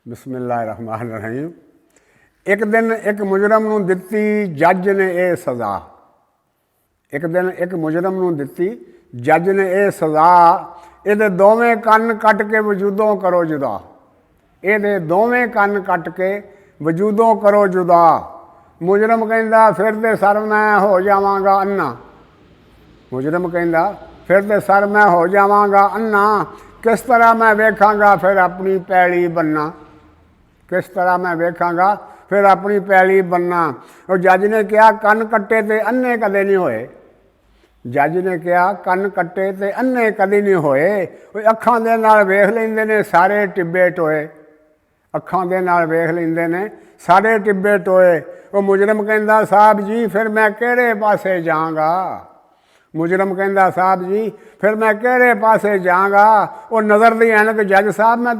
बिस्मिल्लाहिर्रहमानिर्रहीम। एक दिन एक मुजरम नूं दित्ती जज ने ये सज़ा। एक दिन एक मुजरम नूं दित्ती जज ने ये सज़ा, ये दोवें कन्न कट के वजूदों करो जुदा। ये दोवें कन्न कट के वजूदों करो जुदा। मुजरम कहंदा फिर ते सर मैं हो जावांगा अन्ना। मुजरम कहंदा फिर ते सर मैं हो जावांगा अन्ना। किस तरह मैं वेखांगा फिर अपनी पैली बनना। किस तरह मैं वेखांगा फिर अपनी पैली बनना। और जज ने कहा कन्न कट्टे ते अन्ने कदे नहीं होए। जज ने कहा कन्न कट्टे ते अन्ने कदी नहीं होए। अखां दे नाल वेख लैंदे ने सारे टिब्बे टोए। अखां दे नाल वेख लैंदे ने सारे टिब्बे टोए। वो मुजरम कहंदा साहब जी फिर मैं किहड़े पासे जांगा। मुजरम कहंदा साहब जी फिर मैं किहड़े पासे जांगा। वो नज़र दी ऐनक जज साहब मैं